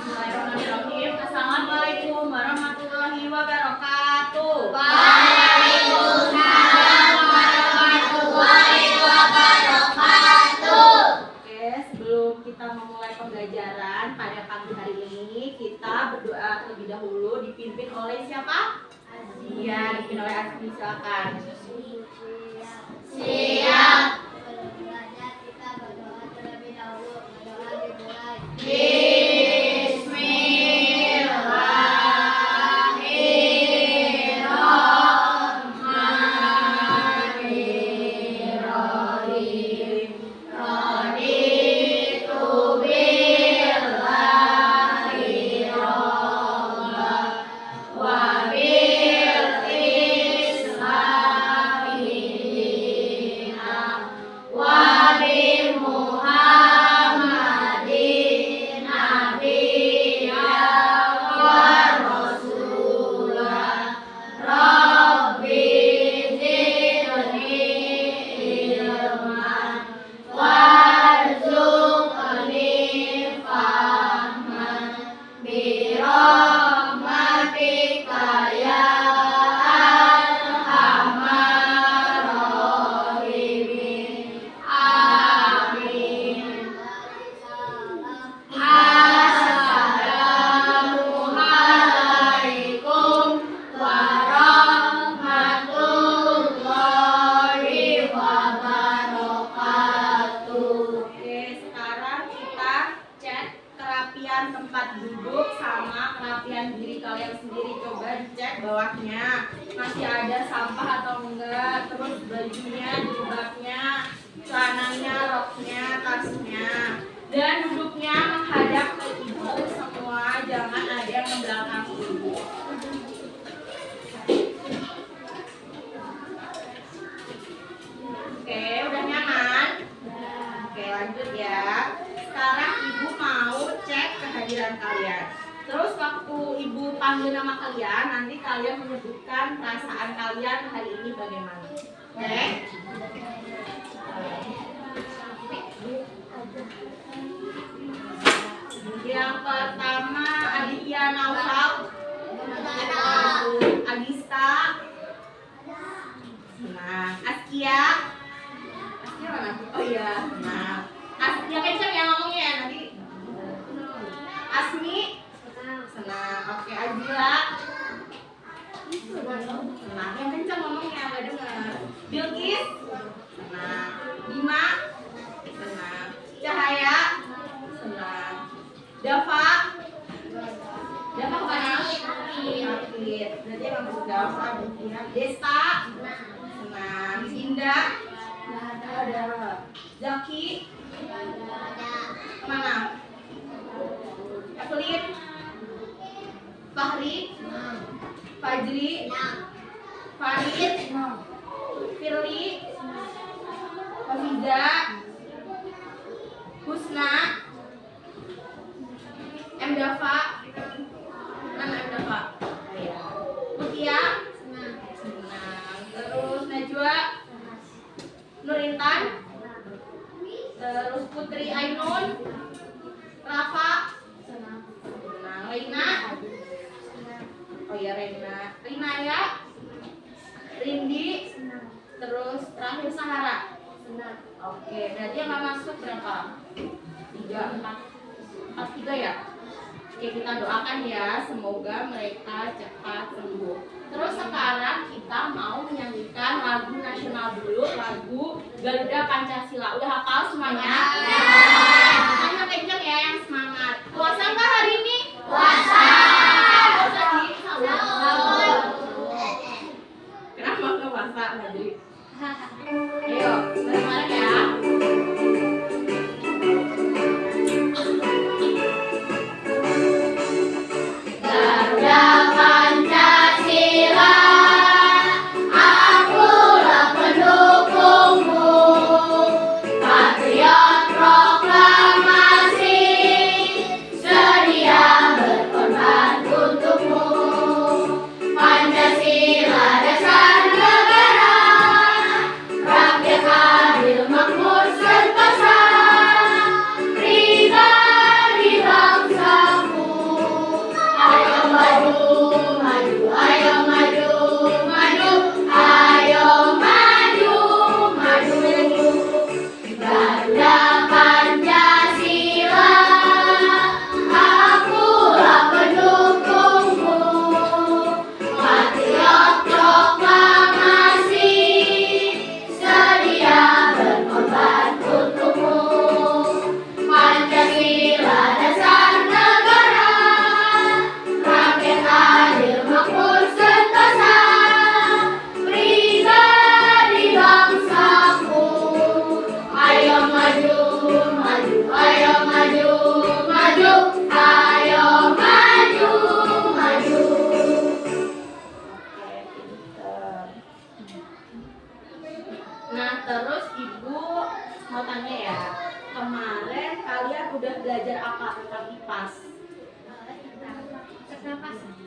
Bismillahirrahmanirrahim. Assalamualaikum warahmatullahi wabarakatuh. Waalaikumsalam warahmatullahi wabarakatuh. Oke, sebelum kita memulai pembelajaran pada pagi hari ini, kita berdoa terlebih dahulu dipimpin oleh siapa? Iya, dipimpin oleh Asmi, silakan. Siap. Tempat duduk sama kerapian diri kalian sendiri, coba dicek bawahnya masih ada sampah atau enggak, terus bajunya, jilbabnya, celananya, roknya, tasnya, dan duduknya menghadap ke ibu semua, jangan ada yang membelakangi ibu. Oke, udah nyaman? Oke, lanjut ya. Sekarang ibu mau cek kehadiran kalian. Terus waktu ibu panggil nama kalian, nanti kalian menyebutkan perasaan kalian hari ini bagaimana. Oke? Yang pertama Aditya Naufal, Agista, nah Askia, Askia mana? Oh iya, nah Askia kencang ya ngomongnya ya nanti. Asmi, senang. Oke, Azila, senang. Yang kencang ngomongnya nggak dengar. Bilkis, senang. Bima, senang. Cahaya, senang. Dava, Dava kemana? Sakit. Berarti emang masuk Dava. Desta, senang. Indah, ada. Zaki, kemana? Evelyn, Fahri, Fajri, Farid, Firly, Hafiza, Husna, M. Dava, mana M. Dava? Mutia, senang. Terus Najwa, Nurintan, terus Putri Ainun, Rafa, senang. Reina, oh ya Reina ya, Rindi, terus terakhir Sahara, senang. Oke, berarti yang nggak masuk berapa? 3, 4, 3 ya. Oke, kita doakan ya, semoga mereka cepat sembuh. Terus sekarang kita mau menyanyikan lagu nasional dulu, lagu Garuda Pancasila. Udah hafal semuanya? Hanya kenceng ya yang semangat. Puasa nggak hari ini? Puasa. Puasa di sahur. Kenapa nggak puasa? Jadi, ayo bareng-bareng ya. Garuda Pancasila, akulah pendukungmu, patriot proklamasi. Pancasila dasar negara, rakyat adil makmur sentosa, pribadi bangsaku. Ayo maju, maju, ayo maju, maju, ayo maju, maju. Oke, pinter. Nah, terus Ibu mau tanya ya. Kemarin kalian udah belajar apa tentang IPAS?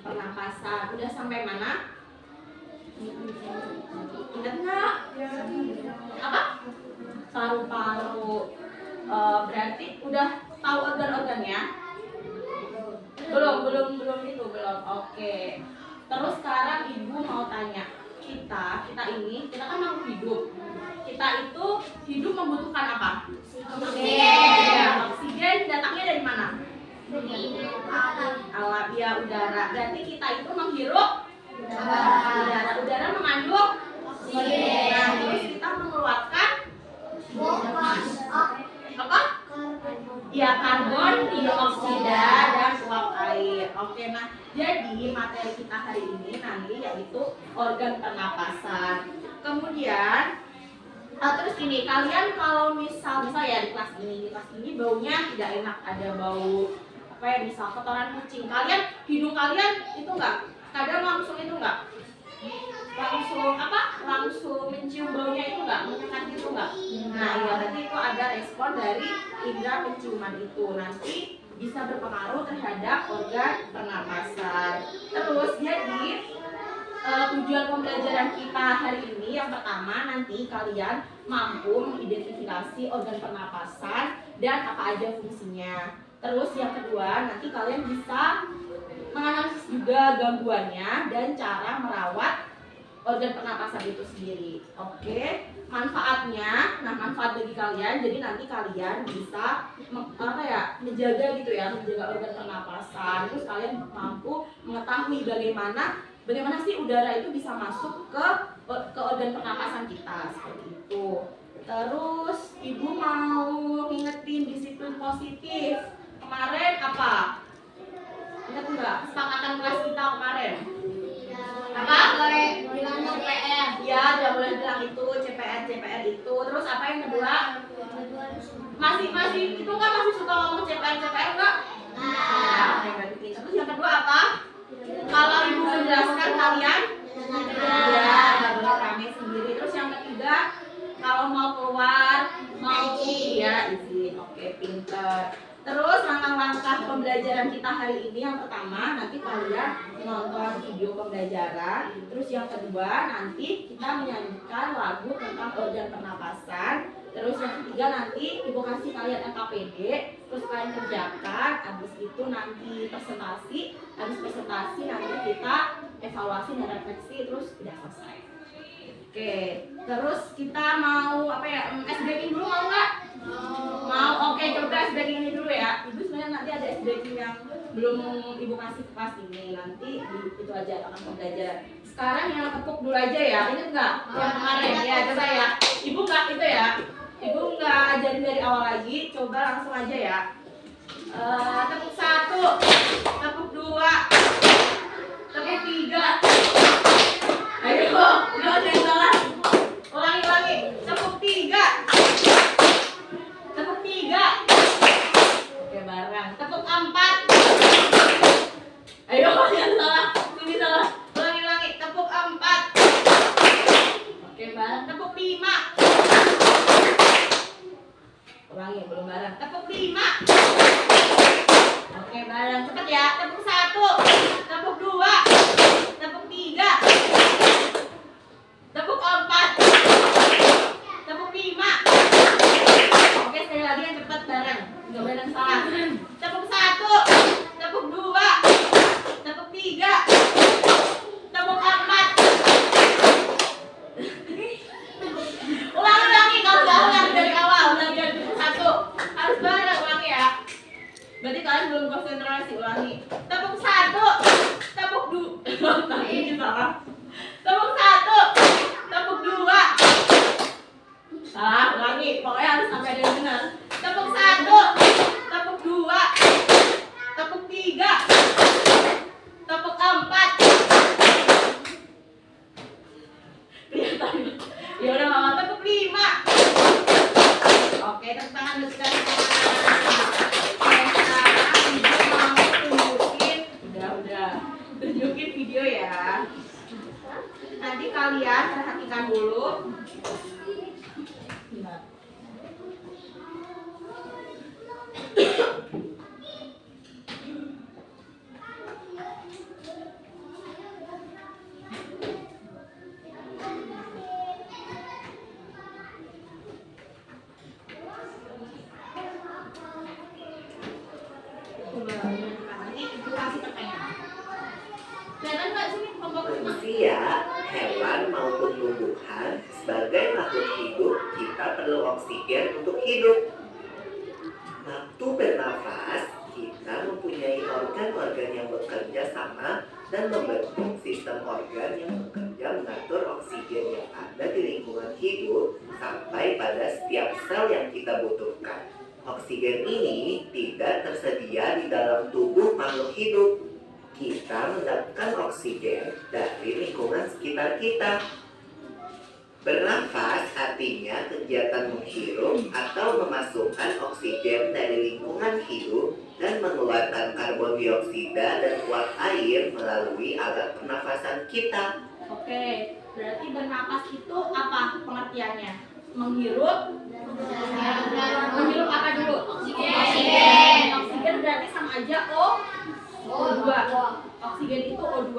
Pernapasan. Udah sampai mana? Ingat nggak? Apa? Paru-paru. Berarti udah tahu organ-organnya? Belum itu belum. Oke. Terus sekarang Ibu mau tanya, kita kan makhluk hidup. Kita itu hidup membutuhkan apa? Oksigen datangnya dari mana? Alam, ya udara. Berarti kita itu menghirup udara. Udara mengandung oksigen. Nah, terus kita mengeluarkan apa? Ya, karbon dioksida dan uap air. Oke, nah jadi materi kita hari ini nanti yaitu organ pernapasan. Kemudian terus ini kalian kalau misal ya di kelas ini baunya tidak enak, ada bau apa ya, misal kotoran kucing. Hidung kalian itu enggak kadang langsung itu enggak langsung mencium baunya itu enggak, menyengat gitu enggak? Nah ya berarti itu ada respon dari indera penciuman itu, nanti bisa berpengaruh terhadap organ pernapasan. Terus jadi tujuan pembelajaran kita hari ini yang pertama, nanti kalian mampu mengidentifikasi organ pernapasan dan apa aja fungsinya. Terus yang kedua, nanti kalian bisa menganalisis juga gangguannya dan cara merawat organ pernapasan itu sendiri. Oke, manfaatnya, manfaat bagi kalian, jadi nanti kalian bisa menjaga gitu ya, menjaga organ pernapasan. Terus kalian mampu mengetahui bagaimana sih udara itu bisa masuk ke organ pernapasan kita, seperti itu. Terus Ibu mau ngingetin disiplin positif. Kemarin apa? Ingat enggak? Kesepakatan kelas kita kemarin. Apa? Bilang CPR. Ya, udah boleh bilang itu CPR itu. Terus apa yang kedua? Masih itu kan masih suka ngomong CPR enggak? Nah, terus yang kedua apa? Kalau Ibu menjelaskan kalian ya, nggak boleh rame sendiri. Terus yang ketiga, kalau mau keluar mau izin. Oke, pinter. Terus langkah-langkah pembelajaran kita hari ini, yang pertama nanti kalian nonton video pembelajaran. Terus yang kedua nanti kita menyanyikan lagu tentang organ pernapasan. Terus yang ketiga nanti Ibu kasih kalian LKPD, terus kalian kerjakan. Habis itu nanti presentasi. Habis presentasi nanti kita evaluasi dan refleksi, terus udah selesai. Oke, terus kita mau ice breaking dulu, mau nggak? Mau. Oke, coba ice breaking ini dulu ya. Ibu sebenarnya nanti ada ice breaking yang belum Ibu kasih kelas ini, nanti itu aja akan pembelajaran. Sekarang yang tepuk dulu aja ya, ingat nggak? Yang kemarin ya, coba ya. Ibu nggak itu ya. Ibu nggak ajarin dari awal lagi, coba langsung aja ya. Tepuk 1, tepuk 2, tepuk 3. Ayo, udah salah. Ulangi. Tepuk 3. Tepuk 3. Oke, bareng. Tepuk 4. Ayo, jangan salah. Ini salah. Ulangi. Tepuk 4. Oke, bareng. Tepuk 5. Ulangi, belum bareng. Tepuk 5. Oke, bareng. Cepet ya. Tepuk 1. Tepuk 2. Tepuk 3. Tepuk 4. Tepuk 5. Oke, sekali lagi yang cepat bareng. Enggak boleh yang salah. Tepuk 1. Tepuk 2. Tepuk 3. Tepuk 4. Ulangi kalau nggak ulangi dari awal. Ulangi dari tepuk 1. Harus bareng, ulangi ya. Berarti kalian belum konsentrasi, ulangi. Tepuk 1. Tepuk 2. Tadi salah. Tepuk 1. Tepuk 2. Salah, ulangi. Pokoknya harus sampai ada yang benar. Tepuk 1. Tepuk 2. dulu. Gimana? Manusia, hewan maupun tumbuhan, sebagai makhluk hidup, kita perlu oksigen untuk hidup. Waktu bernafas, kita mempunyai organ-organ yang bekerja sama dan membentuk sistem organ yang bekerja mengatur oksigen yang ada di lingkungan hidup sampai pada setiap sel yang kita butuhkan. Oksigen ini tidak tersedia di dalam tubuh makhluk hidup. Kita mendapatkan oksigen dari lingkungan sekitar kita. Bernafas artinya kegiatan menghirup atau memasukkan oksigen dari lingkungan hidup dan mengeluarkan karbon dioksida dan uap air melalui alat pernafasan kita. Oke, berarti bernapas itu apa pengertiannya? Menghirup apa dulu? Oksigen. Oksigen berarti sama aja O2. Oksigen itu O2.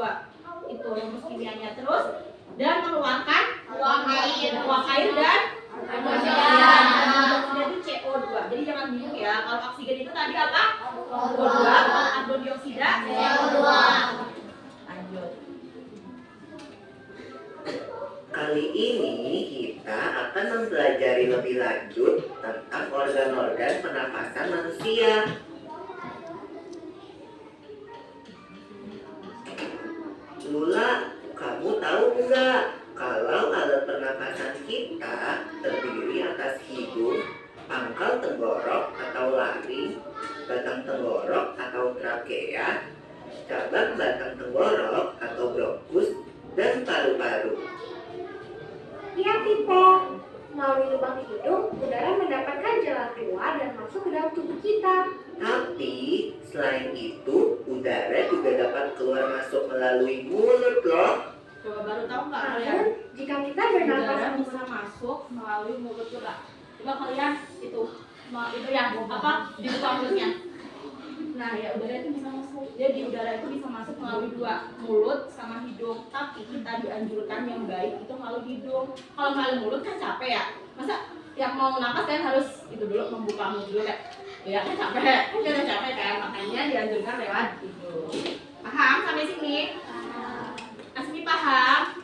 Itu rumus kimianya. Terus dan mengeluarkan uap air dan karbon dioksida itu CO2. Jadi jangan bingung ya. Kalau oksigen itu tadi apa? O2. Karbon dioksida CO2. Lanjut. Kali ini kita akan mempelajari lebih lanjut tentang organ-organ pernafasan manusia. Lula, kamu tahu nggak kalau alat pernafasan kita terdiri atas hidung, pangkal tenggorok atau laring, batang tenggorok atau trakea, cabang batang tenggorok atau bronkus, dan paru-paru. Iya, Pipo. Melalui lubang hidung, udara mendapatkan jalan keluar dan masuk ke dalam tubuh kita. Tapi selain itu, udara juga dapat keluar masuk melalui mulut loh. Coba baru tahu nggak kalian? Namun, jika kita bernafas Udara bisa masuk melalui mulut juga. Coba kalian itu ya apa dibuka mulutnya. Nah ya udara itu bisa masuk. Jadi udara itu bisa masuk melalui dua, mulut sama hidung. Tapi kita dianjurkan yang baik itu melalui hidung. Kalau melalui mulut kan capek ya. Masa yang mau napas kan harus itu dulu membuka mulut dulu ya kan capek. Kan udah capek kan, makanya dianjurkan lewat hidung. Paham sampai sini? Asmi paham?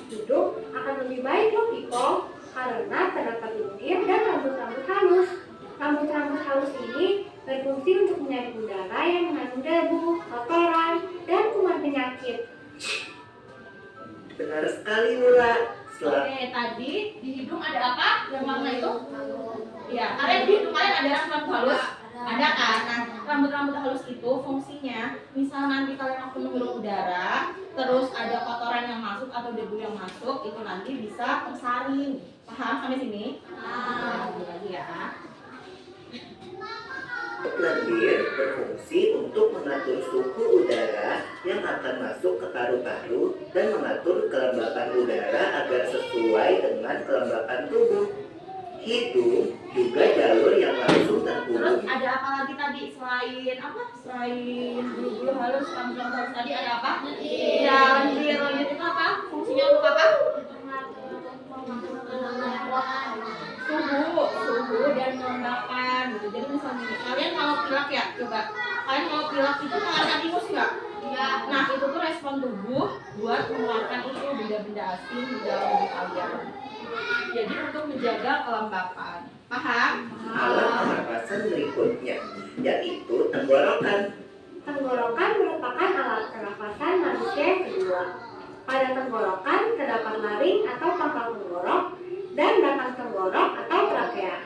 hidup akan lebih baik loh, Pipo, karena terdapat lendir dan rambut-rambut halus. Rambut-rambut halus ini berfungsi untuk menyaring udara yang mengandung debu, kotoran, dan kuman penyakit. Benar sekali Lula. Oke, tadi di hidung ada apa? Yang warna itu? Ya, kalian di hidung kalian ada rambut halus? Ada kan? Nah, rambut-rambut halus itu fungsinya, misal nanti kalian waktu menghirup udara, terus ada kotoran yang masuk atau debu yang masuk, itu nanti bisa tersaring. Paham sampai sini? Lagi ya. Lendir berfungsi untuk mengatur suhu udara yang akan masuk ke paru-paru dan mengatur kelembapan udara agar sesuai dengan kelembapan tubuh. Hidung juga jalur yang langsung Terus terhubung. ada apa lagi tadi selain apa? Selain bulu-bulu halus, rambut halus tadi ada apa? Ya, lendir. Lendir itu apa? Fungsinya untuk apa? Suhu dan kelembapan gitu. Jadi misalnya kalian kalau pilek ya, coba kalian kalau pilek itu mengeluarkan ingus nggak? Iya. Nah itu tuh respon tubuh buat mengeluarkan itu benda-benda asing di dalam tubuh kalian. Jadi untuk menjaga kelembapan. Paham? Alat pernapasan berikutnya yaitu tenggorokan. Tenggorokan merupakan alat pernafasan manusia yang kedua. Pada tenggorokan terdapat laring atau pangkal tenggorok dan batang tenggorok atau trakea.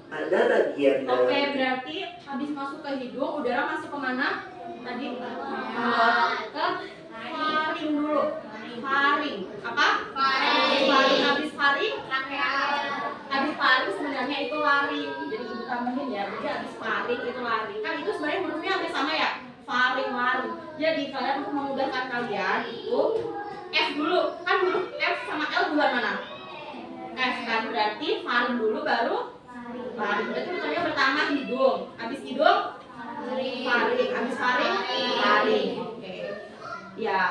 Pada bagian Oke, dalam berarti habis masuk ke hidung, udara masuk kemana? Tadi ke faring dulu. Faring. Apa? Faring. Habis faring? Habis faring sebenarnya itu laring. Jadi ibu tambahin ya. Jadi habis faring itu laring. Kan itu sebenarnya hurufnya hampir sama ya. Faring, laring. Jadi kalian untuk memudahkan kalian itu F dulu. Kan huruf F sama L duluan mana? F kan berarti faring dulu baru faring. Berarti rutanya pertama hidung. Habis hidung faring. Habis faring faring. Oke. Ya.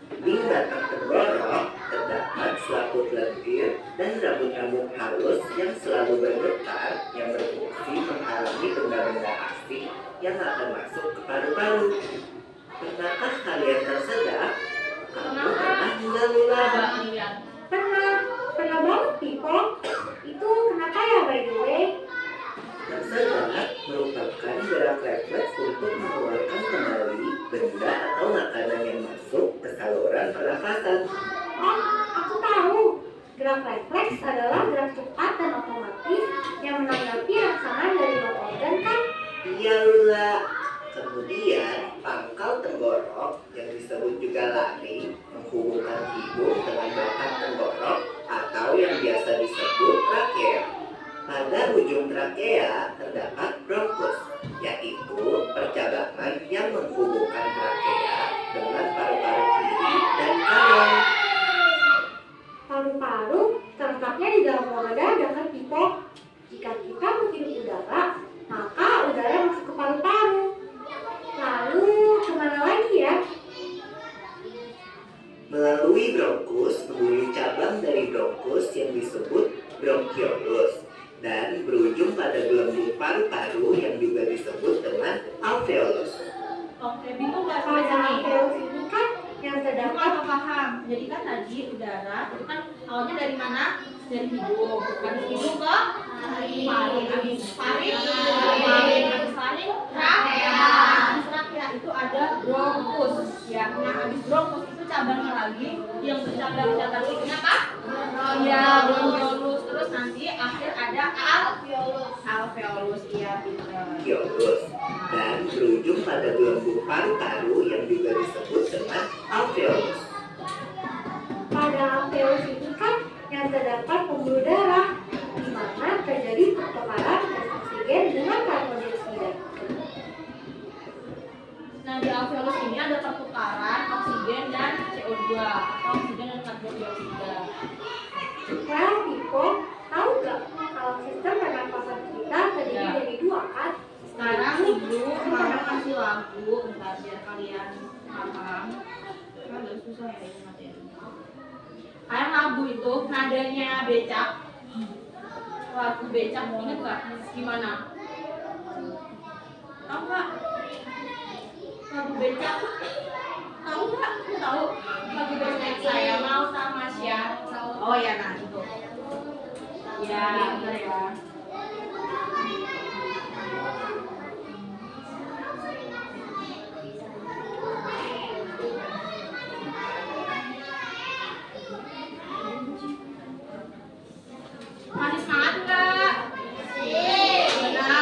Di batang tenggorok terdapat selaput lendir dan rambut-rambut halus yang selalu bergetar yang berfungsi menghalangi benda-benda asing yang akan masuk ke paru-paru. Pernahkah kalian tersedak? Kamu pernah mula-mula? Pernah banget, Piko. Itu kenapa ya, by the way? Tersedak merupakan gerak refleks untuk mengeluarkan kembali benda atau makanan yang masuk ke saluran pernafasan. Oh, aku tahu. Gerak refleks adalah gerak cepat dan otomatis yang menanggapi rangsangan dari organ kan? Iya, Lula. Kemudian, pangkal tenggorok yang disebut juga lari menghubungkan hidung dengan batang tenggorok atau yang biasa disebut trakea. Pada ujung trakea terdapat bronkus, yaitu percabangan yang menghubungkan trakea dengan paru-paru kiri dan kanan. Paru-paru terletaknya di dalam bawah dada kan, Piko? Jika kita menghirup udara, maka udara masuk ke paru-paru. Lalu kemana lagi ya? Melalui bronkus menghubungi cabang dari bronkus yang disebut bronkiolus dan berujung pada gelembung paru-paru yang juga disebut dengan alveolus. Oke, bingung nggak Pada sama ini? alveolus ini kan yang Aku terdapat apa paham? Jadi kan tadi udara itu kan awalnya dari mana? Dari hidung. Habis hidung ke faring. Habis faring habis faring trakea. Habis trakea itu ada bronkus. Ya, nah habis bronkus itu cabangnya lagi yang bercabang-cabang itu apa? Iya, bronkiolus. Terus nanti akhir ada alveolus. Alveolus, iya pintar. Alveolus dan berujung pada gelembung paru-paru yang juga disebut dengan alveolus. pada alveolus ini kan yang terdapat pembuluh darah, di mana terjadi pertukaran gas oksigen dengan karbon dioksida. Nah, di alveolus ini ada pertukaran oksigen dan CO2 atau oksigen dan karbon dioksida. Well, Piko, tahu nggak kalau sistem pernafasan kita terdiri dari dua kan? Sekarang ibu mau kasih lagu, bentar biar kalian paham. Kan agak susah ya ini materinya. Kayak lagu itu nadanya becak. Lagu becak inget nggak? Gimana? Tahu nggak? Lagu becak. Tahu nggak? Tahu. Lagu becak saya mau sama siapa? Oh ya, nah itu. Ya, benar ya. Masih semangat nggak? Benar.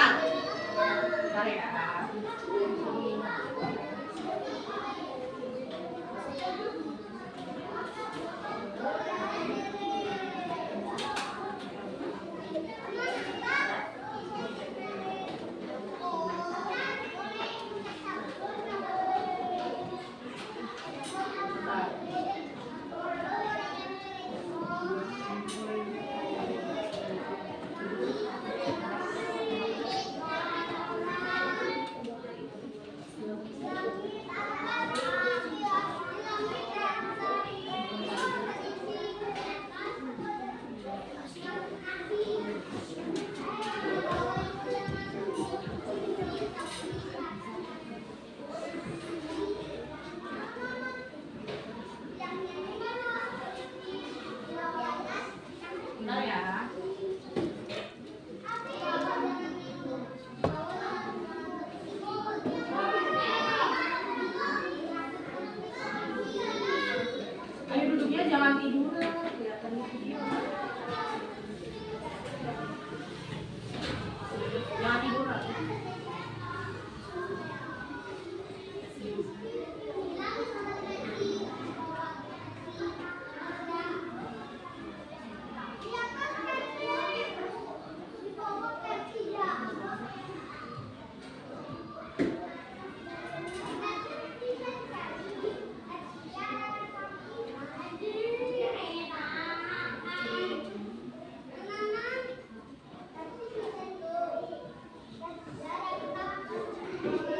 Ya udah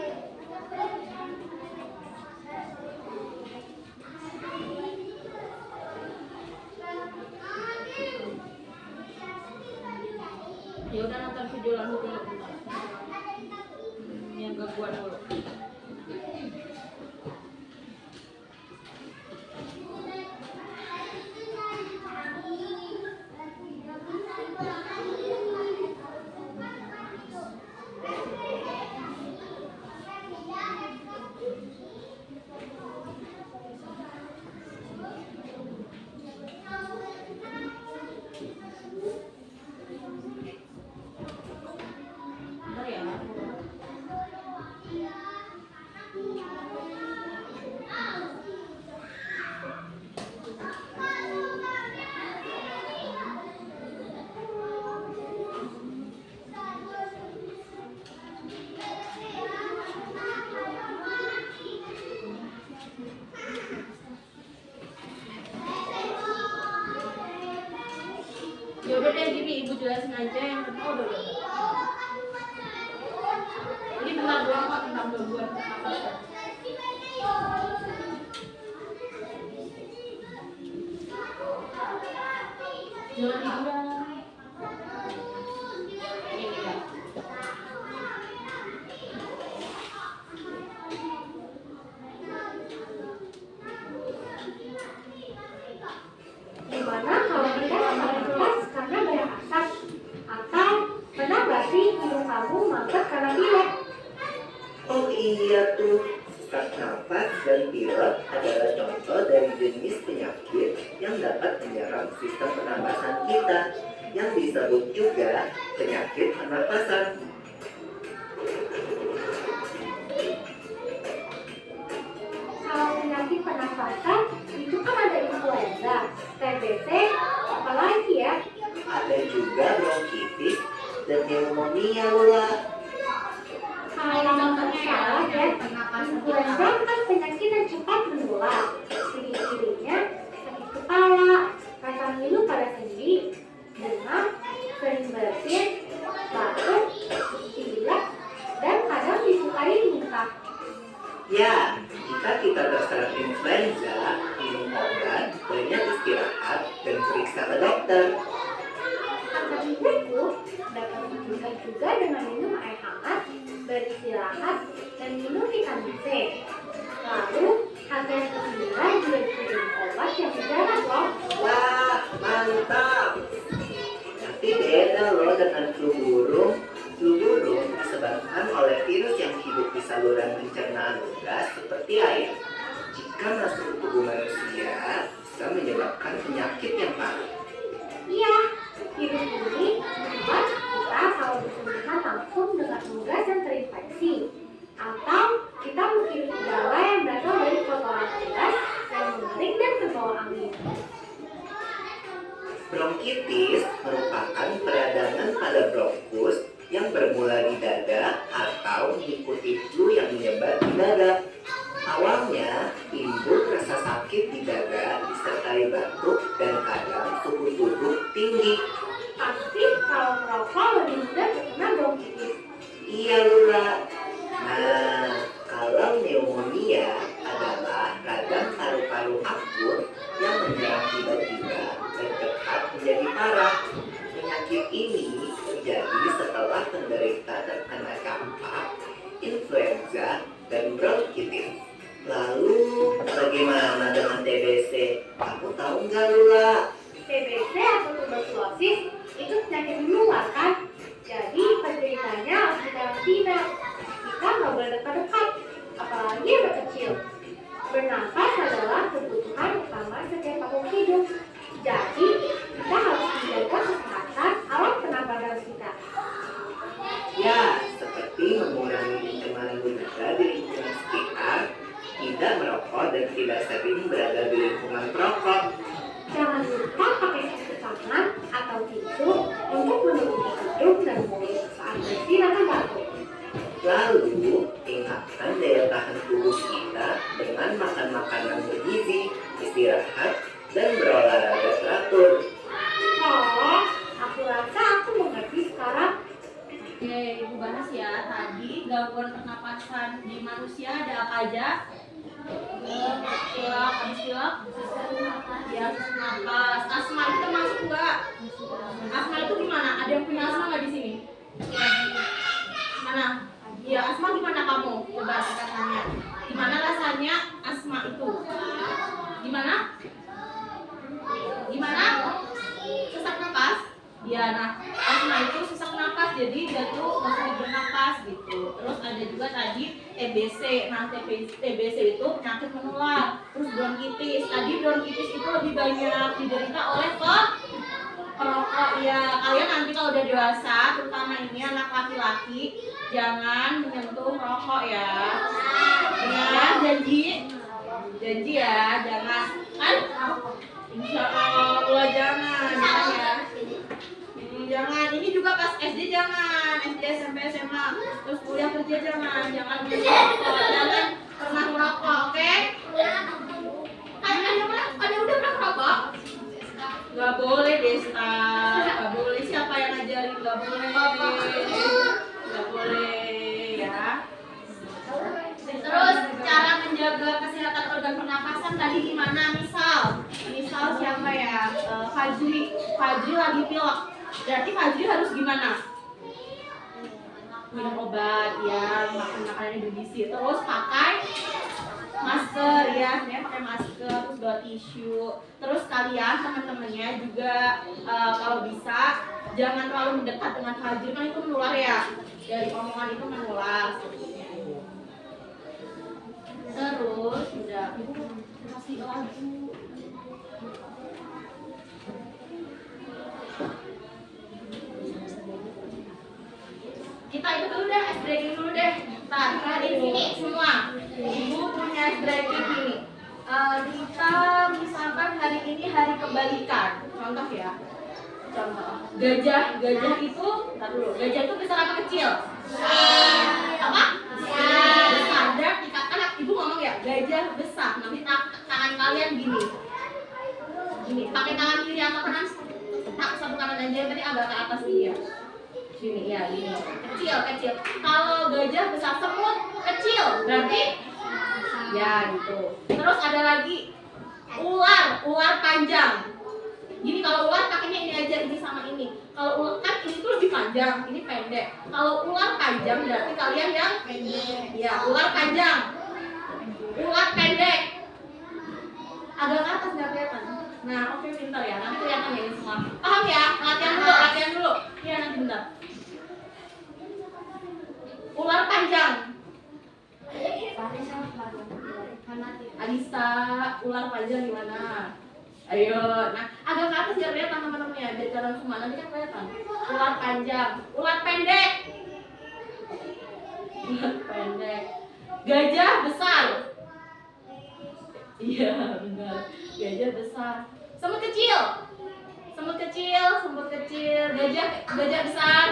nonton video lalu dulu bentar. Yang gangguan dulu. Bentar ya. Ya udah deh gini, ibu jelasin aja yang penting udah. Ini bentar doang kok tentang gangguan pernapasan. Jangan hiburan. Ini ya. Gimana kalau kita nafas karena banyak asap? Atau pernah nggak sih hidung kamu mampet karena pilek? Oh iya tuh, sesak nafas dan pilek adalah contoh dari jenis penyakit yang dapat menyerang sistem pernapasan kita, yang disebut juga penyakit pernapasan. Kalau penyakit pernafasan itu kan ada influenza, TBC, apalagi ya? Ada juga bronkitis dan pneumonia Lula. Kalau nggak salah ya, influenza kan penyakit yang cepat menular. Ciri-cirinya sakit kepala, rasa ngilu pada sendi, demam, sering bersin, batuk, pilek, dan kadang disukai muntah. Ya, jika kita terserang influenza, minum obat, banyak istirahat, dan periksa ke dokter. Alternatifku dapat dilakukan juga dengan minum air hangat, beristirahat, dan minum vitamin C. Lalu, harga yang tersedia juga diberi obat yang mujarab loh. Wah, mantap! Tapi beda loh dengan flu burung. Flu burung disebabkan oleh virus yang hidup di saluran pencernaan unggas seperti air. Jika masuk ke tubuh manusia, bisa menyebabkan penyakit yang parah. Iya, virus ini membuat kita kalau bersentuhan langsung dengan unggas yang terinfeksi. Atau kita menghirup udara yang berasal dari kotoran unggas yang mengering dan terbawa angin. Bronkitis merupakan peradangan pada bronkus yang bermula di dada atau mengikuti flu yang menyebar di dada. Awalnya timbul rasa sakit di dada disertai batuk dan kadang suhu tubuh tinggi. Pasti kalau merokok lebih mudah terkena bronkitis. Iya Lula. Nah, kalau pneumonia adalah radang paru-paru akut yang menyerang tiba-tiba dan cepat menjadi parah. Penyakit ini terjadi setelah penderita terkena campak, influenza, dan bronkitis. Lalu, bagaimana dengan TBC? Kamu tahu nggak Lula? TBC atau tuberkulosis itu penyakit menular kan? Jadi penderitanya harus dikarantina. Kita nggak boleh dekat-dekat, apalagi anak kecil. Bernafas adalah kebutuhan utama setiap makhluk hidup. Jadi kita harus menjaga kesehatan alat pernapasan kita. Ya, seperti mengurangi pencemaran udara di lingkungan sekitar, tidak merokok dan tidak sering berada di lingkungan perokok. Jangan lupa pakai sarung tangan atau tisu untuk menutupi hidung dan mulut saat bersihin atau batuk. Lalu, tingkatkan daya tahan tubuh kita dengan makan makanan bergizi, istirahat, dan berolahraga teratur. Oh, aku rasa aku mengerti sekarang. Oke, Ibu bahas ya tadi gangguan pernapasan di manusia ada apa aja? Pilek, habis pilek? Ya, sesak napas. Asma itu termasuk nggak? Asma itu gimana? Ada yang punya asma nggak di sini? Mana? Iya, asma gimana kamu? Coba kita tanya. Gimana rasanya asma itu? Gimana? Gimana? Sesak napas? Ya, nah asma itu sesak napas, jadi dia tuh nggak bisa bernapas gitu. Terus ada juga tadi TBC. Nah TBC itu penyakit menular. Terus bronkitis. Tadi bronkitis itu lebih banyak diderita oleh perokok. Ya, kalian nanti kalau udah dewasa, terutama ini anak laki-laki, jangan menyentuh rokok ya. Jangan, janji ya, jangan. Kan? Insya Allah jangan ya. Jangan, ini juga pas SD jangan, SD, SMP, SMA, terus kuliah kerja jangan merokok, jangan pernah merokok, oke? Ada udah pernah merokok? Gak boleh Desta, gak boleh, siapa yang ngajarin? Gak boleh ya. Terus cara menjaga kesehatan organ pernapasan tadi gimana? Misal siapa ya? Fajri lagi pilek. Berarti Fajri harus gimana? Minum obat ya, makan makanan yang bergizi, terus pakai masker ya, sebenarnya pakai masker, terus bawa tisu. Terus kalian teman-temannya juga kalau bisa jangan terlalu mendekat dengan Fajri, kan itu menular ya. Dari omongan itu menular. Terus udah ibu kasih lagu. Kita itu dulu deh, ice breaking dulu deh. Ntar di sini semua. Ibu punya ice breaking ini. Kita misalkan hari ini hari kebalikan. Contoh ya. Contoh. Gajah itu, ntar dulu. Gajah itu besar apa kecil? Apa? Besar. Dan dikatakan ibu ngomong ya, gajah besar. Nanti tangan kalian gini. Gini, pakai tangan kiri atau kanan? Tak satu kanan aja, tadi agak ke atas nih ya. Sini ya, ini kecil. Kalau gajah besar, semut kecil, berarti ya gitu. Terus ada lagi ular panjang. Gini, kalau ular pakainya ini aja, ini sama ini. Kalau ular kan ini tuh lebih panjang, ini pendek. Kalau ular panjang berarti kalian yang pendek. Ya, ular panjang. Ular pendek. Agak ke atas nggak kelihatan. Nah, oke, pintar ya. Nanti kelihatan ya ini semua. Paham ya? Latihan dulu. Iya, nanti bentar. Ular panjang. Alisa, ular panjang gimana? Ayo, nah agak ke atas biar kelihatan teman-temannya, biar jalan semua nanti kan kelihatan. Ular panjang, ular pendek. Ular pendek. Gajah besar. Iya, benar. Gajah besar. Semut kecil. Gajah besar.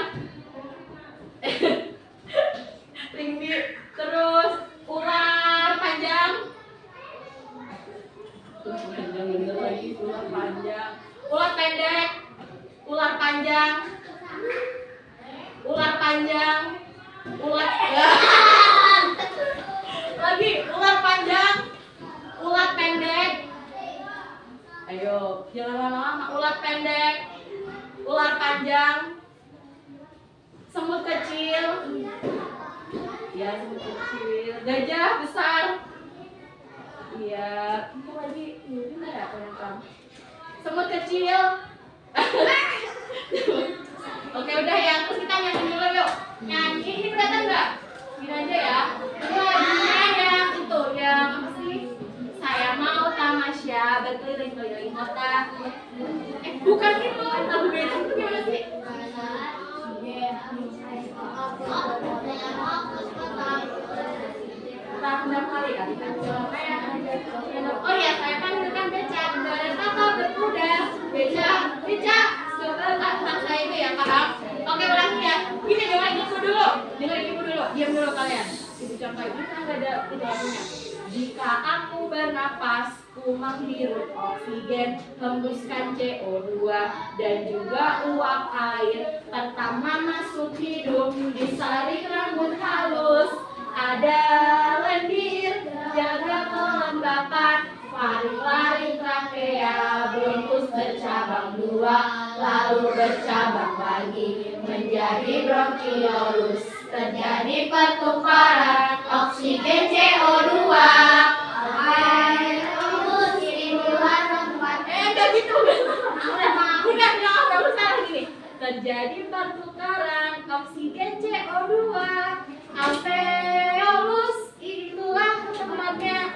Tinggi. Terus ular panjang. Bener lagi, ular panjang. Ular pendek. Ular panjang. Lagi ular panjang. Ular pendek. Ayo, jangan lama-lama. Ular pendek. Ular panjang. Semut kecil. Ya, semut kecil. Gajah besar. Iya, itu lagi ini ya kawan. Semut kecil. Oke, udah ya. Terus kita nyanyi dulu yuk. Nyanyi ini kelihatan nggak? Gini aja ya. Yang itu yang apa sih? Saya mau tamasya berkeliling-keliling kota. Bukan itu, lagu beda itu gimana sih? Tahun kali ya. Oh ya, saya panggilkan beca. Dari kata berkuda. Beca. Coba saya itu ya, paham? Oke, ulangi ya. Gini, dengerin ibu dulu. Diam dulu kalian. Ibu contoh ini kan nggak ada lagunya. Jika aku bernapas, ku menghirup oksigen, hembuskan CO2 dan juga uap air. Pertama masuk hidung, disaring rambut halus. Ada lendir, jaga kelembapan, faring-laring trakea, bronkus bercabang dua, lalu bercabang lagi menjadi bronkiolus. Terjadi pertukaran oksigen CO2. Terjadi pertukaran oksigen CO2. Alveolus itulah tempatnya.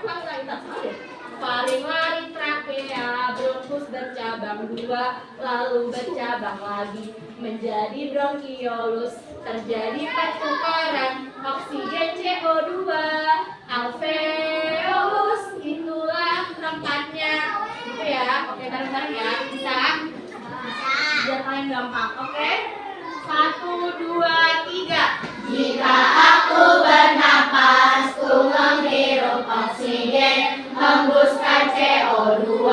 Faring-laring trakea, bronkus bercabang dua, lalu bercabang lagi menjadi bronkiolus. Terjadi pertukaran oksigen CO2. Alveolus itulah tempatnya. Gitu ya. Oke, bareng-bareng ya. Bisa? Biar kalian gampang. Oke? 1, 2, 3. Jika aku bernapas, ku menghirup oksigen, hembuskan CO2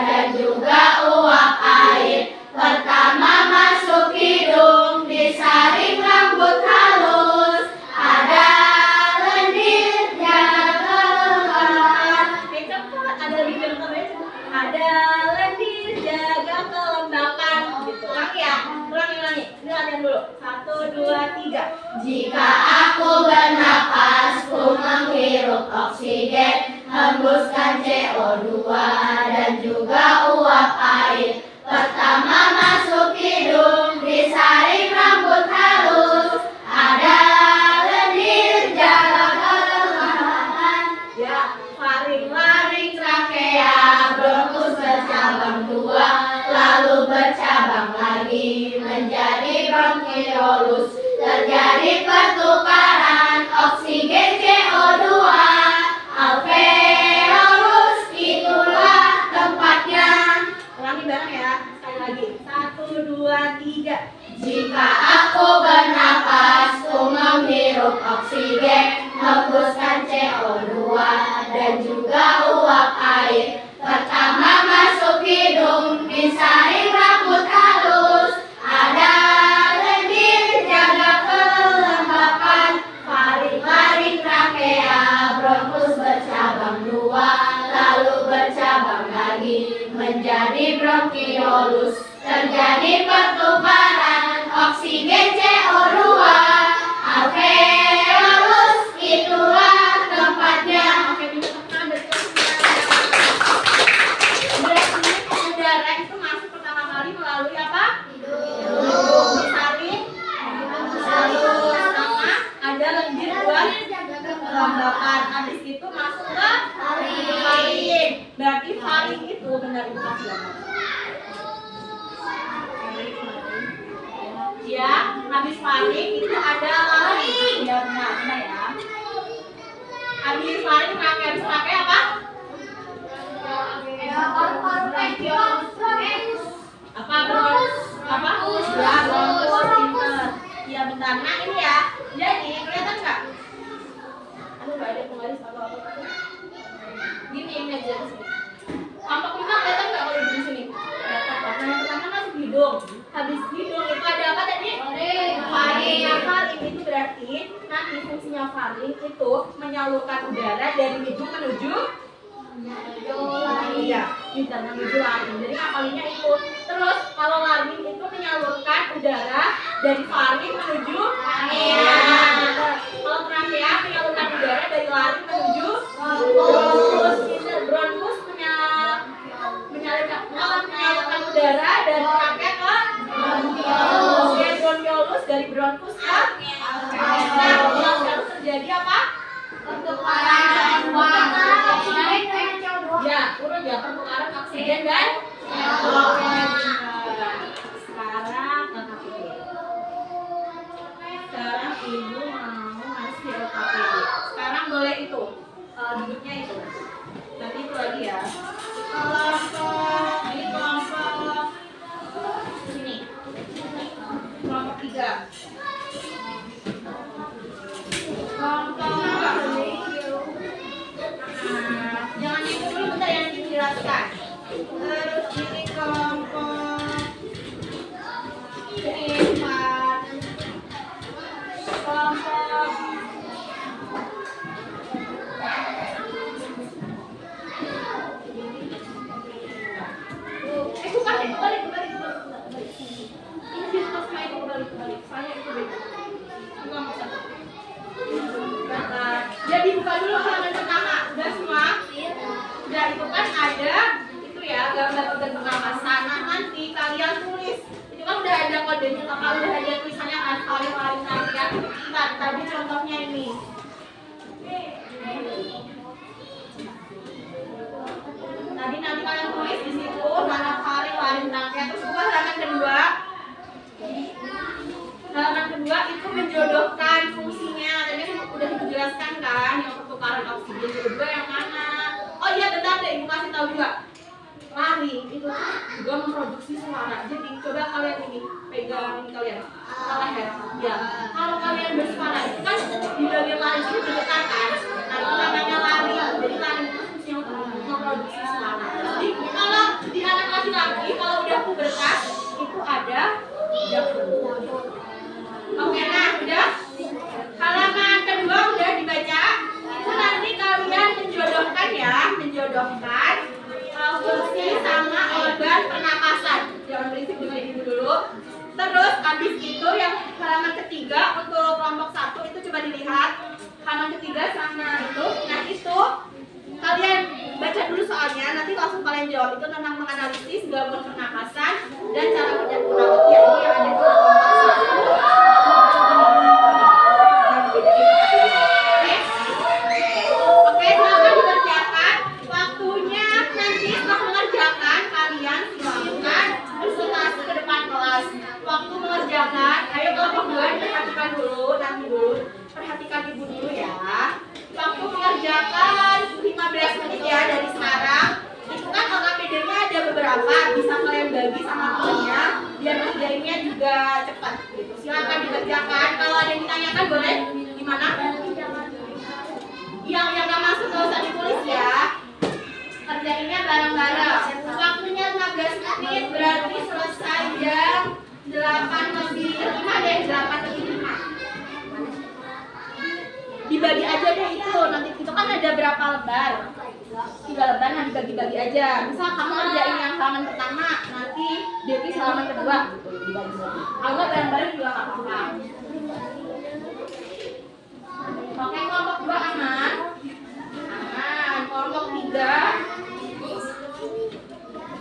dan juga uap air. Pertama masuk hidung, disaring rambut halus. Ada lendir, jaga kelembapan. Ada lendir Ada lendir, jaga kelembapan. Gitu. Lagi ya. Ulangi. Ini latihan dulu. 1, 2, 3. Jika aku bernapas, ku menghirup oksigen, hembuskan CO2 dan juga uap air. Pertama masuk hidung, disaring rambut halus. Ada lendir, jaga kelembapan. Ya, faring-laring trakea, bronkus bercabang dua, lalu bercabang lagi menjadi bronkiolus. Terjadi pertukaran oksigen CO2. Alveolus itulah tempatnya. Ulangi bareng ya. Sekali lagi. 1, 2, 3. Jika aku bernapas, ku menghirup oksigen, hembuskan CO2 dan juga uap air. Pertama masuk hidung, disaring rambut halus. Ada lendir, jaga kelembapan, faring-laring trakea, bronkus bercabang dua, lalu bercabang lagi menjadi bronkiolus. Terjadi pertukaran oksigen CO2. Alveolus itulah tempatnya. Oke, bisa tekan dari udara itu masuk pertama kali melalui apa? Hidung. Disaring. Lalu sama ada lendir buat kelembapan. Habis itu masuk ke faring. Berarti faring itu benar itu pasti ya. Habis faring itu ada laring. Ya benar ya. Habis faring habis pakai apa? Apa bros? Apa? Ya bronkus pinter. Ya bentar. Nah ini ya. Jadi kelihatan nggak? Aduh nggak ada penggaris apa-apa. Gini aja di sini. Kelompok 5 kelihatan nggak kalau di sini? Kelihatan. Nah yang pertama masuk hidung. Habis hidung itu ada apa tadi? Faring. Nah, faring itu berarti nanti fungsinya faring itu menyalurkan udara dari hidung menuju laring. Iya, pintar menuju laring. Jadi ngapalinnya itu. Terus kalau laring itu menyalurkan udara dari faring menuju trakea. Kalau trakea menyalurkan udara dari laring menuju bronkus. Bronkus menyalurkan udara dari trakea ke bronkiolus. Bronkiolus dari bronkus ke lalu terjadi apa? Pertukaran oksigen. Ya, urut ya, pertukaran oksigen dan sekarang sekarang ibu mau ngasih LKPD. Sekarang boleh itu duduknya itu. Nanti itu lagi ya. Kelompok ini kelompok sini. Kelompok 3. Kelompok ada itu ya gambar organ pernapasan. Nah, nanti kalian tulis. Itu kan udah ada kodenya, kalau udah ada tulisannya kan paling terakhir. Nah, tadi contohnya ini. Tadi nanti kalian tulis di situ mana paling terakhir. Terus halaman kedua. Halaman kedua itu menjodohkan fungsinya. Tadi udah dijelaskan kan yang pertukaran oksigen. Kedua yang mana? Oh iya, bentar deh, ibu kasih tahu juga. Lari itu juga memproduksi suara. Jadi coba kalian ini pegang ini kalian leher. Ya, kalau kalian bersuara itu kan di bagian lari itu digetar kan. Nah, itu namanya lari. Jadi lari itu fungsinya untuk memproduksi suara. Jadi kalau di anak laki-laki kalau udah pubertas itu ada jakun. Oke, nah udah. Halaman kedua udah dibaca. Itu nanti kalian menjodohkan ya, menjodohkan fungsi sama organ pernapasan. Jangan berisik, dengar ibu dulu. Terus habis itu yang halaman ketiga untuk kelompok 1 itu coba dilihat. Halaman ketiga sama itu. Nah itu kalian baca dulu soalnya, nanti langsung kalian jawab. Itu tentang menganalisis gangguan pernapasan dan cara kerja penawat. Ya, ini yang ada di kelompok 1. Oke, silakan dikerjakan. Waktunya nanti setelah mengerjakan kalian silakan presentasi ke depan kelas. Waktu mengerjakan, ayo kelompok 2 perhatikan dulu, nanti dulu perhatikan ibu dulu ya. Waktu mengerjakan 15 menit ya dari sekarang. Itu kan OKPD-nya ada beberapa, bisa kalian bagi sama temannya biar ngerjainnya juga cepat gitu. Silakan dikerjakan. Kalau ada yang ditanyakan boleh gimana? Yang nggak masuk nggak usah ditulis ya. Kerjainnya bareng-bareng. Waktunya 15 menit berarti selesai jam 8:05 deh, 8:05. Dibagi aja deh itu. Nanti itu kan ada berapa lembar? 3 lembar, nanti dibagi-bagi aja. Misal kamu kerjain yang halaman pertama, nanti Devi halaman kedua gitu, dibagi-bagi. Kalau nggak bareng-bareng juga nggak apa-apa. Oke, kelompok 2 aman. Aman. Kelompok 3.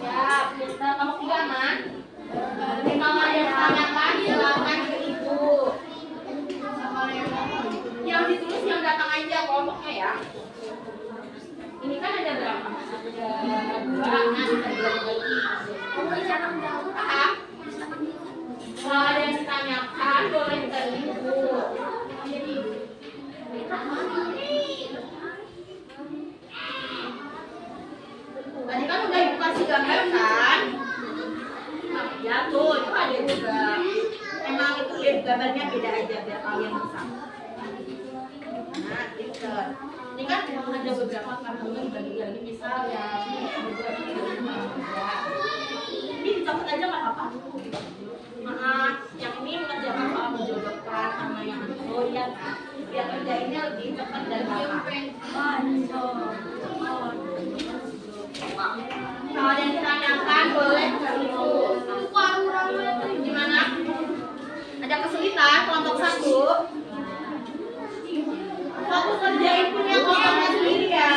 Ya, kita kelompok 3 aman. Jadi kalau ada yang ditanyakan, silakan ke ibu. Yang ditulis yang datang aja kelompoknya ya. Ini kan ada berapa? Ada 2, nah kita bagi-bagi. Paham? Kalau ada yang ditanyakan, boleh ke ibu. Tadi kan udah ibu kasih gambar kan? Ya tuh, itu ada juga. Emang itu ya gambarnya beda aja biar kalian bisa. Nah, itu. Ini kan ada beberapa kartunya dibagi lagi, misal ya. Ini dicatat aja nggak apa-apa. Yang ini mengerjakan soal menjodohkan sama yang itu ya kan? Biar kerjainnya lebih cepat dan gampang. Kalau ada yang ditanyakan boleh ke ibu. Gimana? Ada kesulitan kelompok 1? Fokus kerjain punya kelompoknya sendiri ya.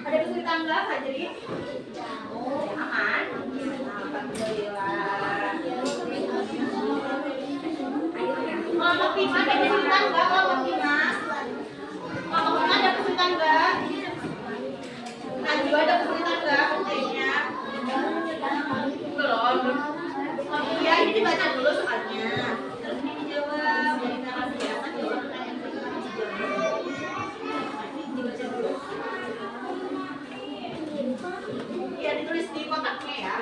Ada kesulitan nggak Kak Jadi? Aman? Alhamdulillah. Kelompok 5 ada kesulitan nggak? Kelompok 5? Kelompok 5 ada kesulitan nggak? Nah juga ada kesulitan nggak kerjanya? Belum. Ya ini dibaca dulu soalnya. Terus ini dijawab. Jadi narasi ya. Dibaca dulu. Ya ditulis di kotaknya ya.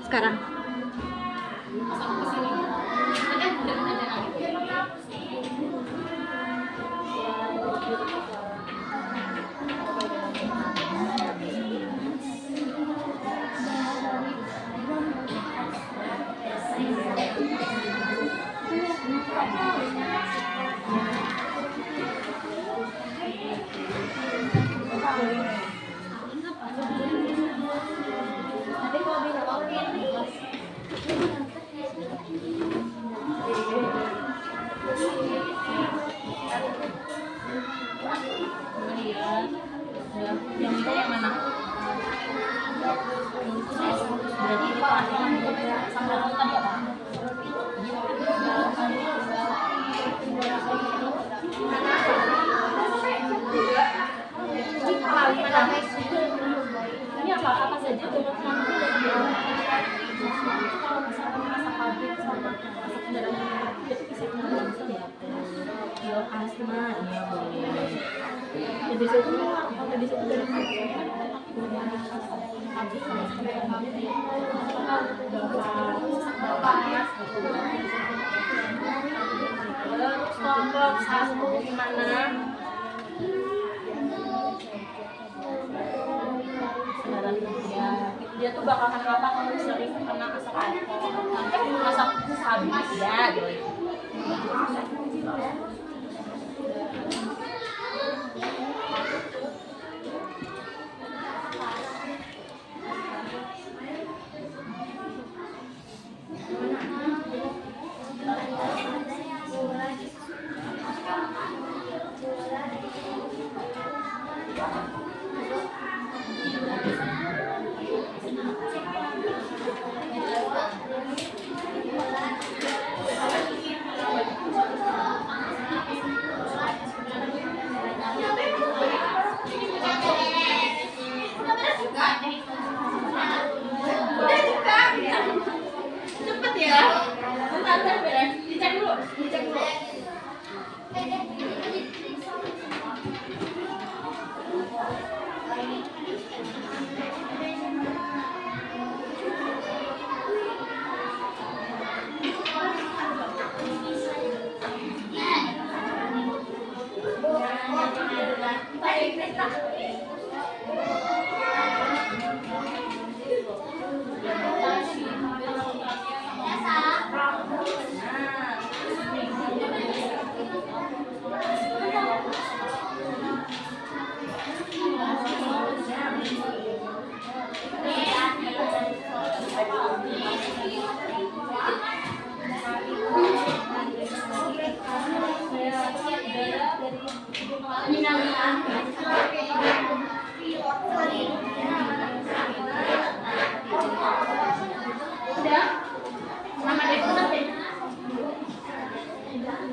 sekarang. Pas aku kesini. Ada aja lagi. Nanti kalau bisa Yang itu yang mana? Berarti itu artinya sama aku tadi apa? Ini apa saja kalau misalkan masak pabrik sama masak kendaraan itu bisa asma ya boleh. Jadi situ kalau di situ dari pabrik sama pabrik terus kelompok satu gimana? Dia tuh bakal kenapa kalau sering kena masak alkohol nanti masak habis ya gitu. Cepet ya. Bentar, beres. Dicek dulu. Udah? Sama deh, bentar deh. Jangan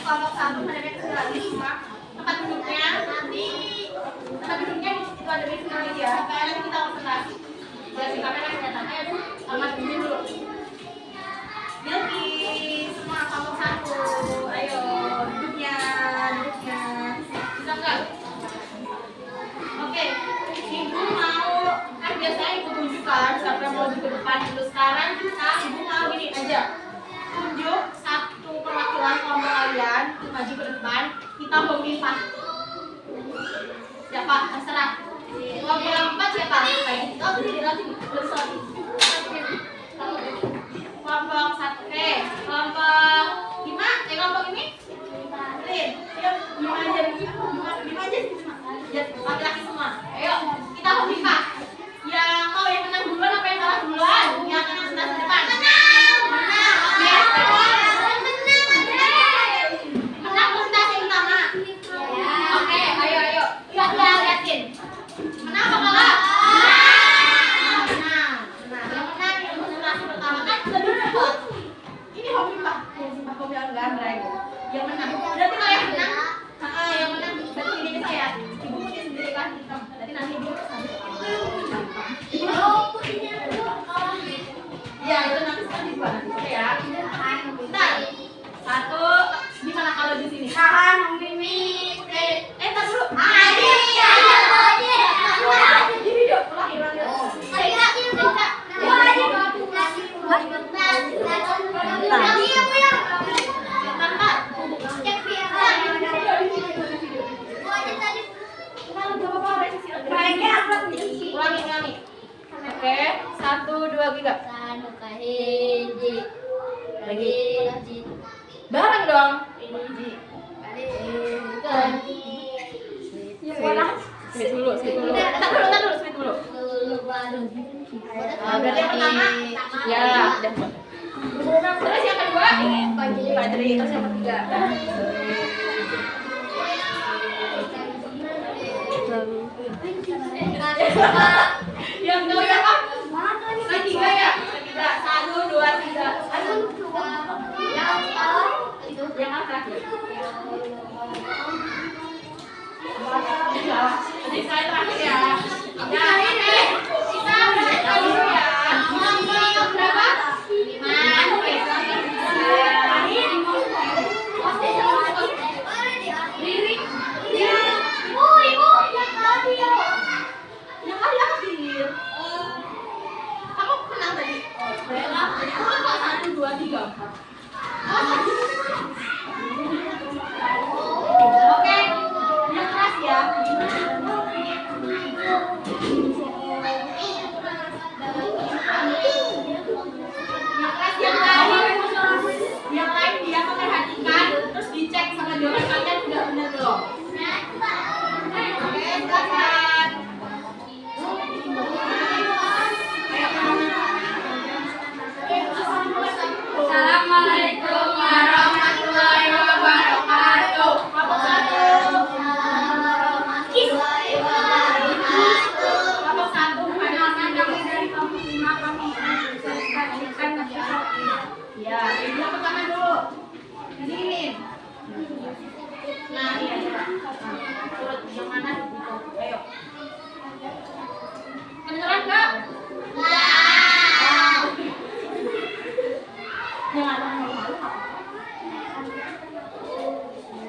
kelompok satu menghadapnya ke sini lagi semua. Tempat duduknya di situ ada di sini ya. Nanti kita konsentrasi. Ya si kamera kelihatan. Ayo Bu, selamat duduk dulu. Bilkis, semua kelompok satu. Ayo duduknya. Bisa nggak? Oke, Ibu mau kan biasanya Ibu tunjukkan siapa yang mau duduk ke depan dulu. Sekarang Ibu mau gini aja. Tunjuk satu perwakilan kelompok kalian maju ke depan, kita memimpah. Siapa? Terserah. Kelompok yang 4 siapa? Oh, berdiri lagi. Sorry. Kelompok 1. Kelompok 5. Kelompok ini? Lin. Ayo, 5 aja. 5 aja. Laki-laki semua. Ayo, kita memimpah. Yang mau yang menang duluan apa yang kalah duluan? Yang menang sebelah depan. Yang menang, berarti kalau yang menang, yang menang berarti ini saya. Ibu punya sendiri kan? Berarti nanti ibu ya itu nanti sekarang dibuat nanti, oke ya? Bentar, 1, gimana kalau di sini? Tahan, Mimi. Tar dulu. Di video, ulangi. Ulangi. Oke, 1, 2, 3. Lagi. Bareng dong. Sweet dulu. Tar dulu, sweet dulu. Berarti yang pertama, ya. Terus yang kedua, Fajri. Terus yang ketiga. Yang kedua apa? Ketiga ya? Ketiga. 1, 2, 3. Yang apa? Jadi saya terakhir ya. Nah, ini kita beritahu dulu ya. Yang berapa? 5. Oke, yang keras ya. Yang lain dia memperhatikan, terus dicek sama jawaban kalian udah benar belum. Oke, silakan. Assalamualaikum warahmatullahi wabarakatuh. Kelompok 1. Kelompok 1 perkenalkan kami dari kelompok 5 kami ya, yang pertama dulu. Ini. Nah, iya coba. Turut yang mana? Ayo. Beneran enggak? Enggak. Jangan malu-malu.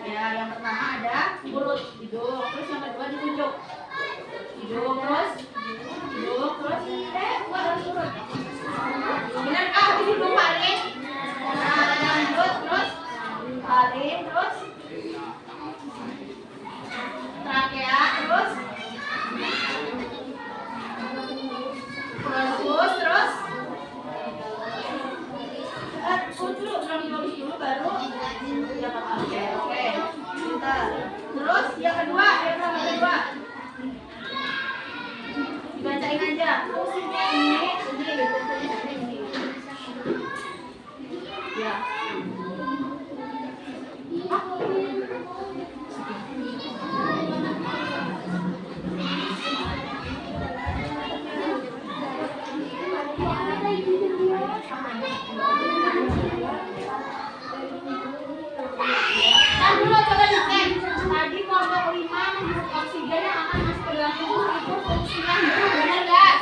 Ya, yang pertama ada mulut, hidung, terus yang kedua ditunjuk. Hidung terus turut. Benar kah? Habis hidung paling. Lanjut terus tarik terus trakea terus dulu belum ditulis dulu baru ya oke bentar. Terus yang kedua dibacain aja ini ya. Dulu coba dicek tadi kelompok 5 menghirup oksigen yang akan masuk ke dalam tubuh itu fungsinya hidup, benar nggak?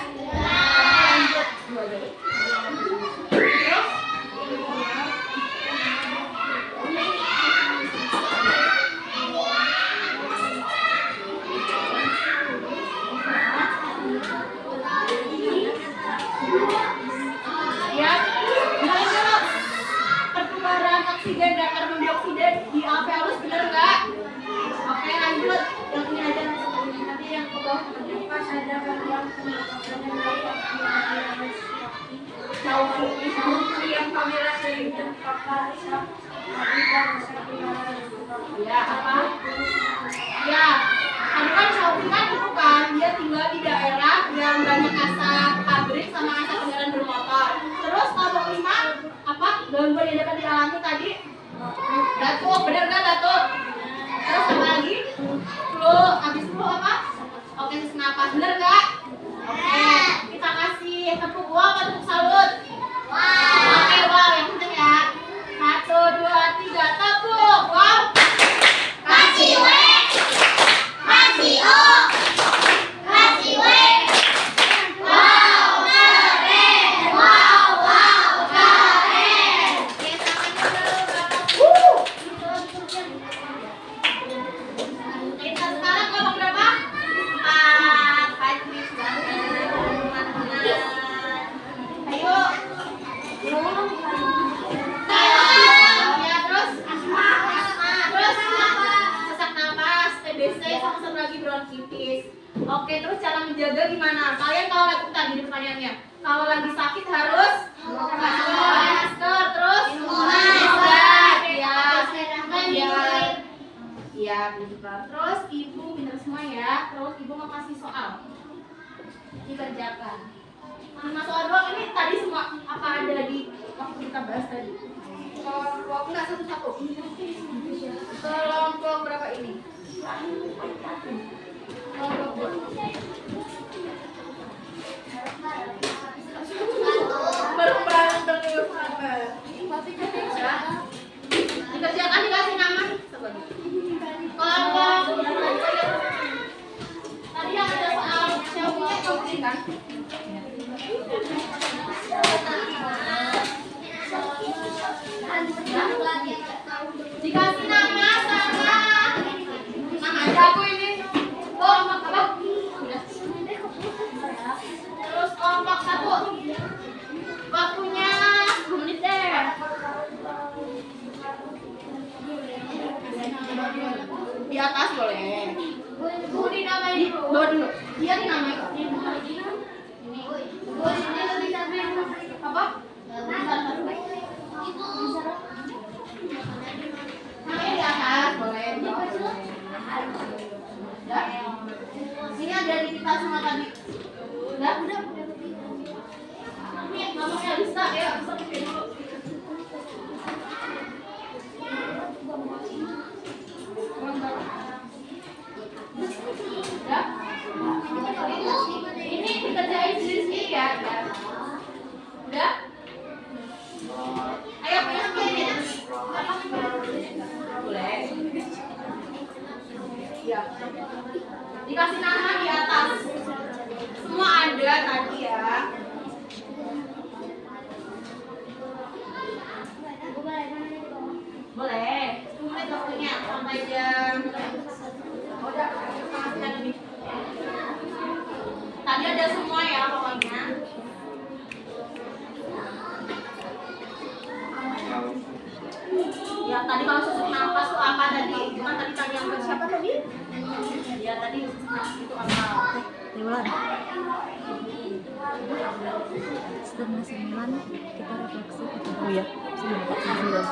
Lanjut. Oksigen dan karbon dioksida di alveolus benar nggak? Oke lanjut, yang ini aja nanti yang ke bawah pas ada yang yang kamera sering ya apa? Ya, tadi kan Shopee kan itu kan dia tinggal di daerah yang banyak asap pabrik sama asap kendaraan bermotor. Terus kelompok 5 apa gangguan yang dapat dialami tadi? Batuk, benar nggak batuk? Terus apa lagi? Flu, habis flu apa? Oke, sesak napas, benar nggak? Oke, kita kasih tepuk wow atau tepuk salut? Oke, wow, yang penting ya. 1, 2, 3, tepuk wow. Kasih W, kasih O, kasih W. Oke, terus cara menjaga gimana? Kalian kalau lagi tadi pertanyaannya, kalau lagi sakit harus masker, terus istirahat ya. Iya, pintar. Terus ibu pintar semua ya. Terus ibu mau kasih soal. Dikerjakan. 5 soal doang, ini tadi semua apa ada di waktu kita bahas tadi? Kelompok enggak satu-satu. Kelompok berapa ini? Kelompok bareng-bareng dong sama. Dikerjakan, dikasih nama. Kelompok tadi yang ada soal siapa kamu kan? Dikasih nama sama nama aja aku ini. Kelompok apa? Terus kelompok 1. Waktunya 10 menit deh. Di atas boleh. Bu dinamain di bawah dulu. Dia dinamain. Apa? Namanya di atas boleh. Udah. Ini ada di kita semua tadi. Udah. Ini ngomongnya bisa ya. Bisa pakai dulu. Udah. Ini dikerjain sendiri ya. Udah. Ayo pilih. Boleh. Ya. Dikasih nama di atas. Semua ada tadi ya. Boleh. 10 menit waktunya sampai jam. Tadi ada semua ya pokoknya. Ya tadi kalau sesak nafas itu apa tadi? Bukan tadi yang ke siapa tadi? Ya tadi itu apa? Lewat. Setengah 9 kita refleksi. Oh ya, sebelum 49.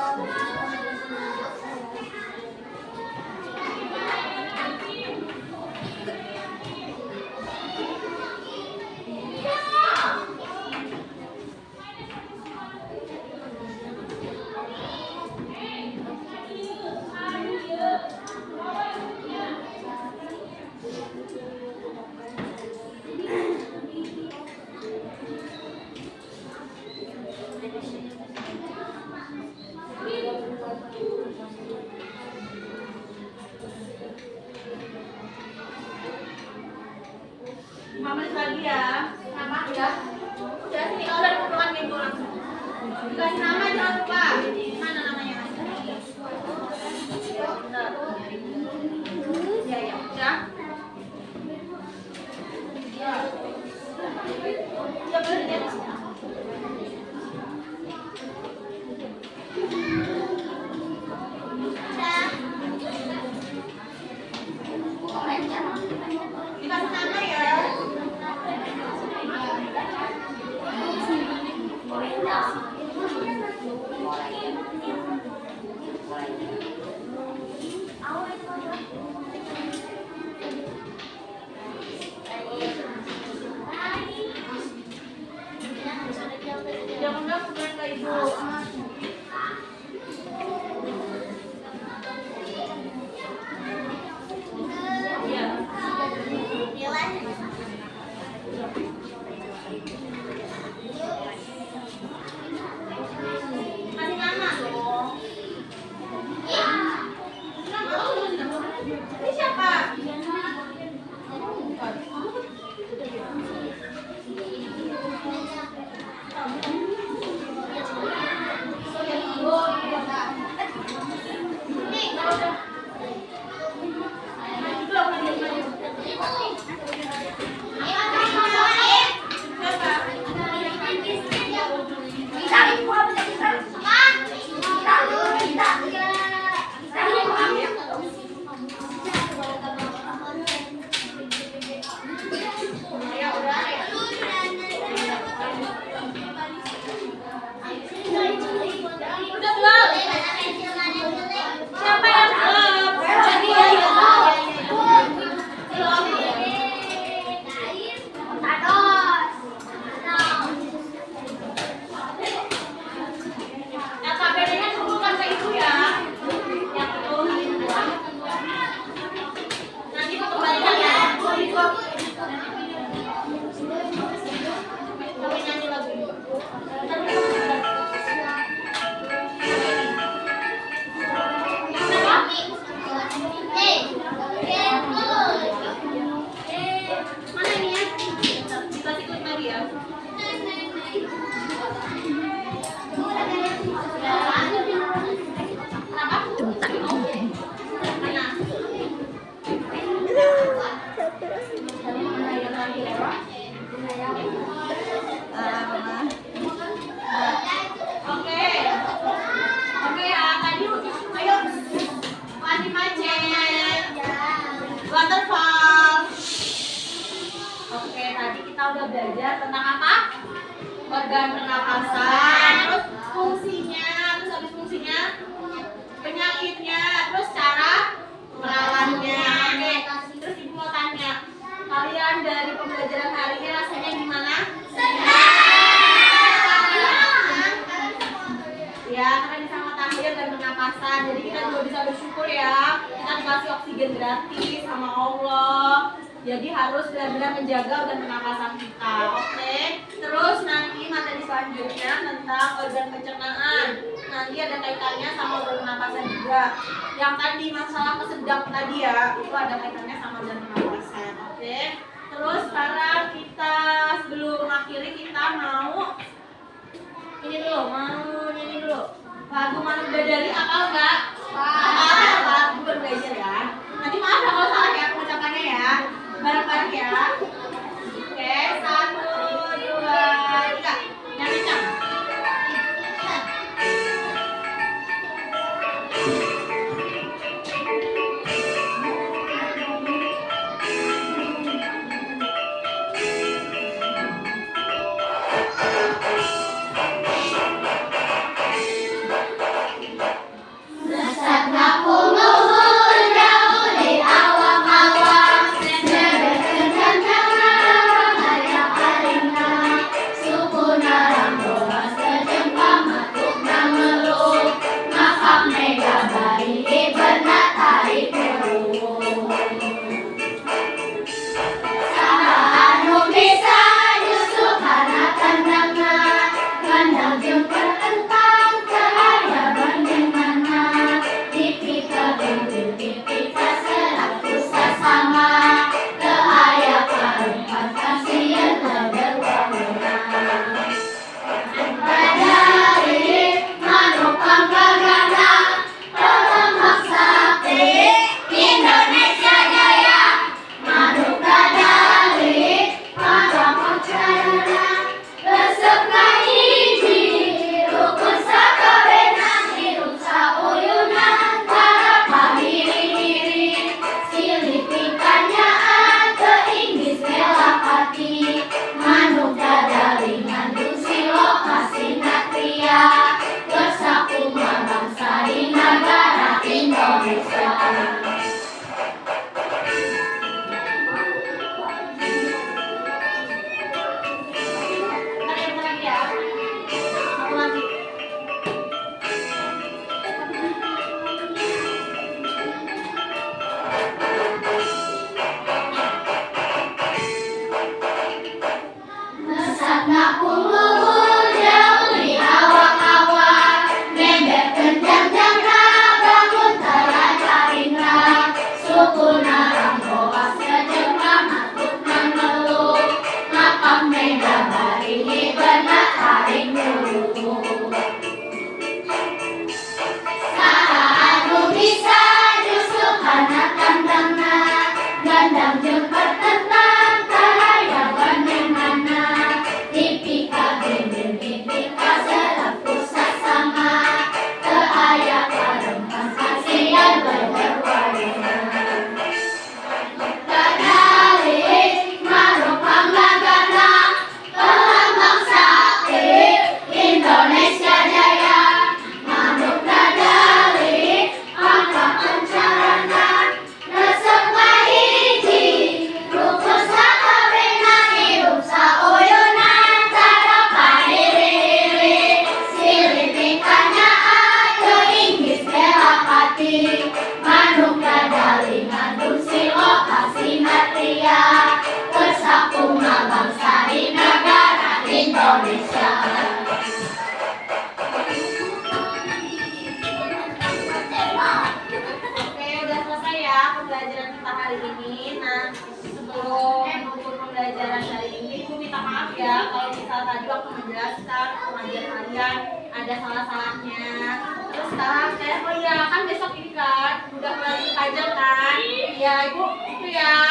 Menit lagi ya. Nama udah. Udah sini kalau dari kumpulan minggu langsung. Dikasih nama jangan lupa. Mana namanya? Bentar. Ya ya udah. Ya. Ya berhenti. Dikasih nama ya. Jangan kemudian ke ibu. Iya. Kasih nama organ pernapasan, terus fungsinya, terus habis fungsinya penyakitnya, terus cara perawannya. Oke, terus ibu mau tanya, kalian dari pembelajaran hari ini rasanya gimana? Ya, karena bisa matahari dan pernapasan, jadi kita juga bisa bersyukur ya. Kita dikasih oksigen gratis sama Allah. Jadi harus benar-benar menjaga organ pernapasan kita. Oke. Terus nanti materi selanjutnya tentang organ pencernaan. Nanti ada kaitannya sama organ pernapasan juga. Yang tadi masalah kesedap tadi ya, itu ada kaitannya sama organ pernapasan. Oke. Terus sekarang kita sebelum mengakhiri kita mau nyanyi dulu. Lagu Manuk Bidadari apa enggak? Lagu berbelajar ya. Nanti maaf ya kalau salah ya pengucapannya ya. Bareng-bareng ya. Oke, 1, 2, 3. Yang kencang. menjelaskan pengajian kalian ada salah-salahnya. Terus sekarang oh iya kan besok ini kan udah mulai kajian kan? Iya ibu itu ya